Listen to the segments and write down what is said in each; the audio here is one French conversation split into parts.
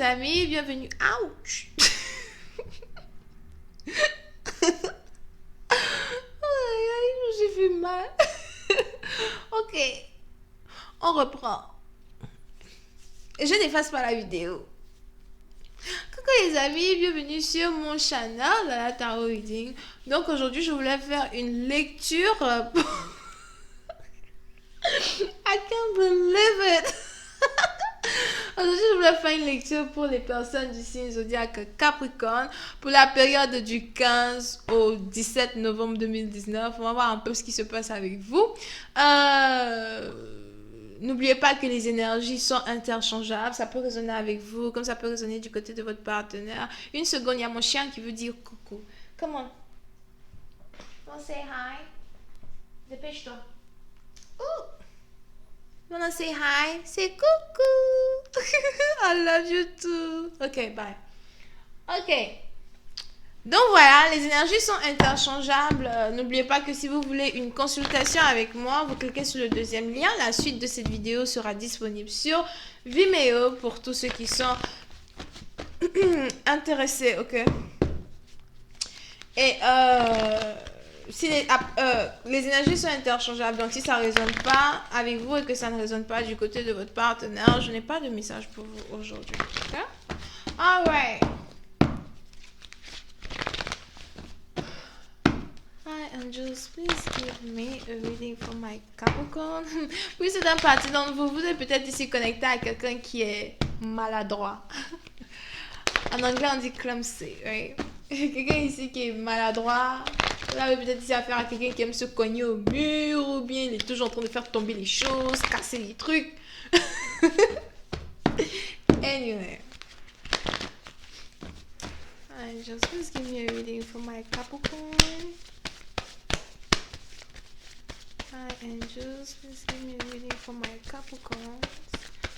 amis, bienvenue. Ouch! Aïe, aïe, j'ai fait mal. Ok, on reprend. Je n'efface pas la vidéo. Coucou les amis, bienvenue sur mon channel la Tarot Reading. Donc aujourd'hui je voulais faire une lecture I can't believe it. Aujourd'hui je voulais faire une lecture pour les personnes du signe zodiaque Capricorne pour la période du 15 au 17 novembre 2019. On va voir un peu ce qui se passe avec vous. N'oubliez pas que les énergies sont interchangeables. Ça peut résonner avec vous, comme ça peut résonner du côté de votre partenaire. Une seconde, il y a mon chien qui veut dire coucou. Come on. Wanna say hi? Dépêche-toi. Ouh. Wanna say hi? Say coucou. I love you too. Ok, bye. Ok. Donc voilà, les énergies sont interchangeables. N'oubliez pas que si vous voulez une consultation avec moi, vous cliquez sur le deuxième lien. La suite de cette vidéo sera disponible sur Vimeo pour tous ceux qui sont intéressés, ok? Et si les énergies sont interchangeables, donc si ça ne résonne pas avec vous et que ça ne résonne pas du côté de votre partenaire, je n'ai pas de message pour vous aujourd'hui, ok? Alright. Hi angels, please give me a reading for my Capricorn. Oui, c'est un parti d'entre vous. Vous êtes peut-être ici connecté à quelqu'un qui est maladroit. En anglais, on dit clumsy, right? Quelqu'un ici qui est maladroit. Vous avez peut-être ici affaire à quelqu'un qui aime se cogner au mur ou bien il est toujours en train de faire tomber les choses, casser les trucs. Anyway. Angels, please give me a reading for my Capricorn. Hi angels, please give me a reading for my Capricorn.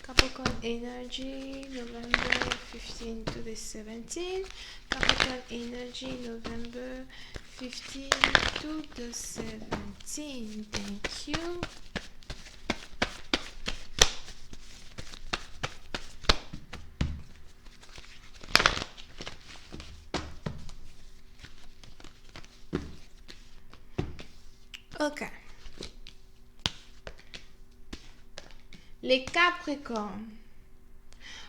Capricorn energy, November 15 to the 17th. Capricorn energy, November 15 to the 17th. Thank you. Ok. Les Capricornes.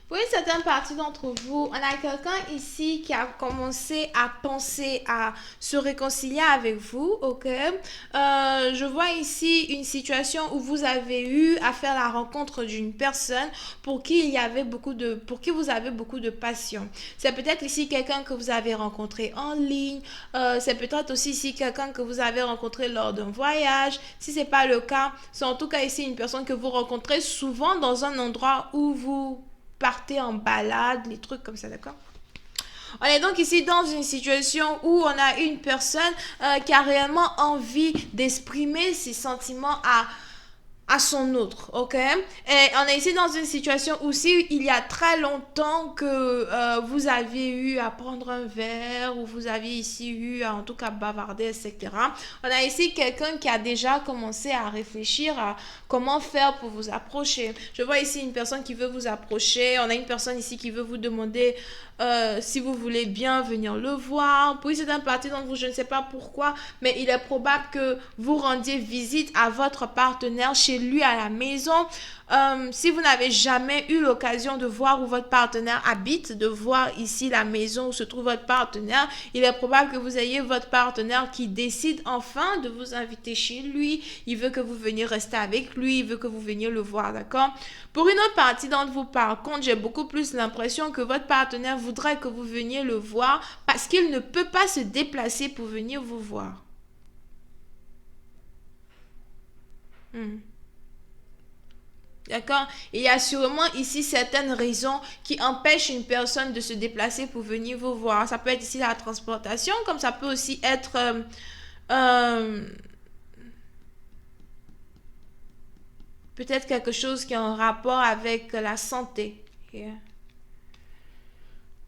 Pour une certaine partie d'entre vous, on a quelqu'un ici qui a commencé à penser à se réconcilier avec vous, ok? Je vois ici une situation où vous avez eu à faire la rencontre d'une personne pour qui vous avez beaucoup de passion. C'est peut-être ici quelqu'un que vous avez rencontré en ligne, c'est peut-être aussi ici quelqu'un que vous avez rencontré lors d'un voyage. Si c'est pas le cas, c'est en tout cas ici une personne que vous rencontrez souvent dans un endroit où vous partez en balade, les trucs comme ça, d'accord? On est donc ici dans une situation où on a une personne qui a réellement envie d'exprimer ses sentiments à son autre, ok? Et on est ici dans une situation où si il y a très longtemps que vous aviez eu à prendre un verre ou vous aviez ici eu à en tout cas bavarder, etc. On a ici quelqu'un qui a déjà commencé à réfléchir à comment faire pour vous approcher. Je vois ici une personne qui veut vous approcher. On a une personne ici qui veut vous demander si vous voulez bien venir le voir. Puis c'est un parti d'entre vous, je ne sais pas pourquoi, mais il est probable que vous rendiez visite à votre partenaire chez lui à la maison. Si vous n'avez jamais eu l'occasion de voir où votre partenaire habite, de voir ici la maison où se trouve votre partenaire, il est probable que vous ayez votre partenaire qui décide enfin de vous inviter chez lui. Il veut que vous veniez rester avec lui, il veut que vous veniez le voir, d'accord? Pour une autre partie d'entre vous, par contre, j'ai beaucoup plus l'impression que votre partenaire voudrait que vous veniez le voir parce qu'il ne peut pas se déplacer pour venir vous voir. D'accord? Il y a sûrement ici certaines raisons qui empêchent une personne de se déplacer pour venir vous voir. Ça peut être ici la transportation, comme ça peut aussi être peut-être quelque chose qui a un rapport avec la santé. Yeah.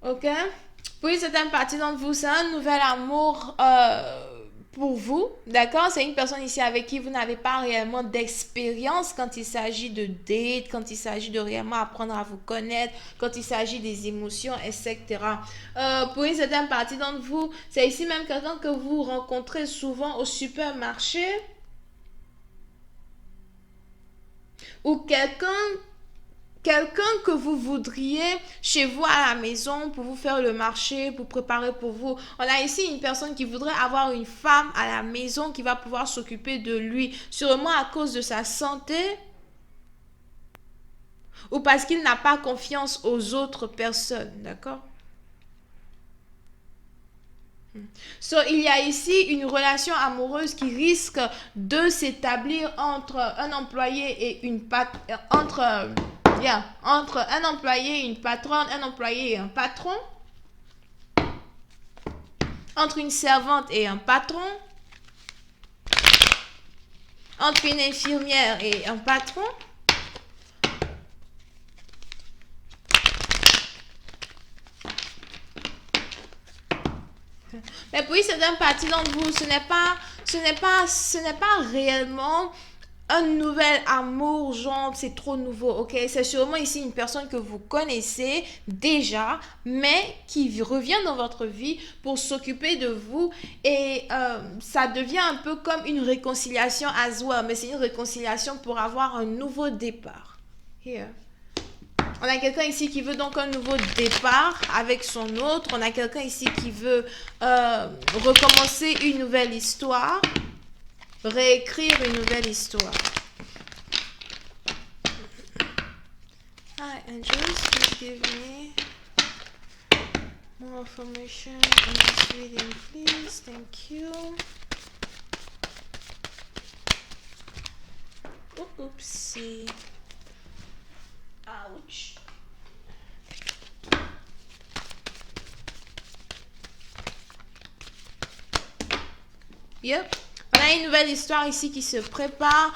Ok? Pour une certaine partie d'entre vous, c'est un nouvel amour pour vous, d'accord? C'est une personne ici avec qui vous n'avez pas réellement d'expérience quand il s'agit de date, quand il s'agit de réellement apprendre à vous connaître, quand il s'agit des émotions, etc. Pour une certaine partie d'entre vous, c'est ici même quelqu'un que vous rencontrez souvent au supermarché ou quelqu'un que vous voudriez chez vous à la maison pour vous faire le marché, pour préparer pour vous. On a ici une personne qui voudrait avoir une femme à la maison qui va pouvoir s'occuper de lui, sûrement à cause de sa santé ou parce qu'il n'a pas confiance aux autres personnes, d'accord? So, il y a ici une relation amoureuse qui risque de s'établir entre un employé et une entre un employé et une patronne, un employé et un patron, entre une servante et un patron, entre une infirmière et un patron. Mais pour certaines parties d'entre vous, ce n'est pas réellement un nouvel amour, genre c'est trop nouveau, ok? C'est sûrement ici une personne que vous connaissez déjà, mais qui revient dans votre vie pour s'occuper de vous et ça devient un peu comme une réconciliation as well, mais c'est une réconciliation pour avoir un nouveau départ. Here. On a quelqu'un ici qui veut donc un nouveau départ avec son autre. On a quelqu'un ici qui veut recommencer une nouvelle histoire. Réécrire une nouvelle histoire. Hi, Angels, please give me more information on this reading, please. Thank you. Oopsie. Ouch. Yep. On a une nouvelle histoire ici qui se prépare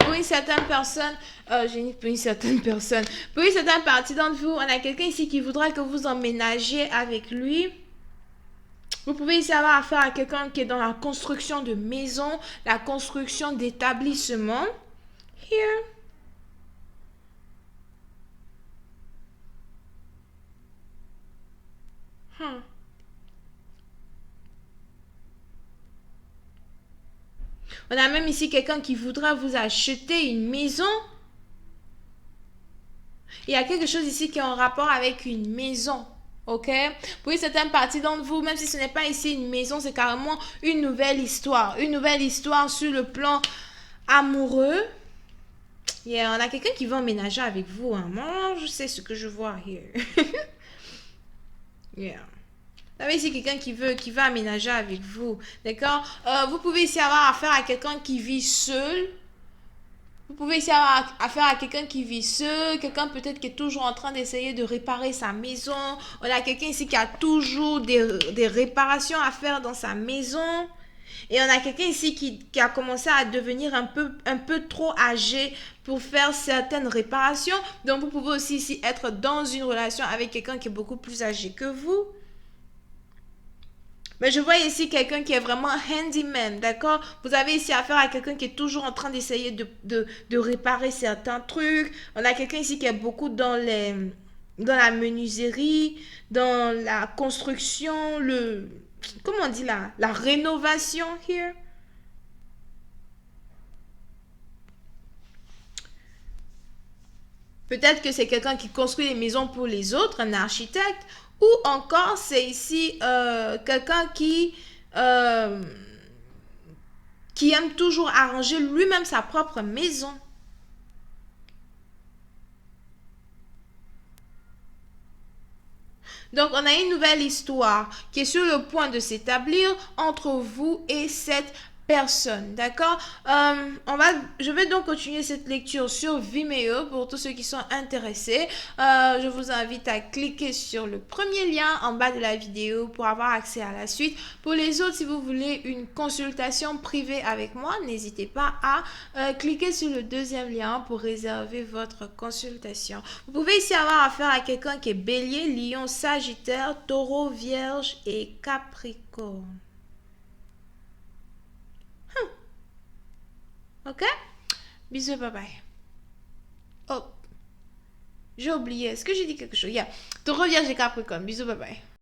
pour une certaine personne. Pour une certaine personne. Pour une certaine partie d'entre vous, on a quelqu'un ici qui voudra que vous emménagiez avec lui. Vous pouvez ici avoir affaire à quelqu'un qui est dans la construction de maisons, la construction d'établissements. Here. On a même ici quelqu'un qui voudra vous acheter une maison. Il y a quelque chose ici qui est en rapport avec une maison. Ok? Pour une certaine partie d'entre vous, même si ce n'est pas ici une maison, c'est carrément une nouvelle histoire. Une nouvelle histoire sur le plan amoureux. Yeah, on a quelqu'un qui veut emménager avec vous. Hein. Moi, je sais ce que je vois here. Yeah. Vous avez ici quelqu'un qui veut aménager avec vous. D'accord? Vous pouvez ici avoir affaire à quelqu'un qui vit seul. Vous pouvez ici avoir affaire à quelqu'un qui vit seul. Quelqu'un peut-être qui est toujours en train d'essayer de réparer sa maison. On a quelqu'un ici qui a toujours des réparations à faire dans sa maison. Et on a quelqu'un ici qui a commencé à devenir un peu trop âgé pour faire certaines réparations. Donc, vous pouvez aussi ici être dans une relation avec quelqu'un qui est beaucoup plus âgé que vous. Mais je vois ici quelqu'un qui est vraiment handyman, d'accord? Vous avez ici affaire à quelqu'un qui est toujours en train d'essayer de réparer certains trucs. On a quelqu'un ici qui est beaucoup dans la menuiserie, dans la construction, comment on dit la rénovation here. Peut-être que c'est quelqu'un qui construit des maisons pour les autres, un architecte. Ou encore, c'est ici quelqu'un qui aime toujours arranger lui-même sa propre maison. Donc, on a une nouvelle histoire qui est sur le point de s'établir entre vous et cette personne, d'accord? Je vais donc continuer cette lecture sur Vimeo pour tous ceux qui sont intéressés. Je vous invite à cliquer sur le premier lien en bas de la vidéo pour avoir accès à la suite. Pour les autres, si vous voulez une consultation privée avec moi, n'hésitez pas à cliquer sur le deuxième lien pour réserver votre consultation. Vous pouvez ici avoir affaire à quelqu'un qui est Bélier, Lion, Sagittaire, Taureau, Vierge et Capricorne. Ok? Bisous, bye bye. Oh, j'ai oublié. Est-ce que j'ai dit quelque chose? Yeah. Taureau, Vierge et Capricorne. Bisous, bye bye.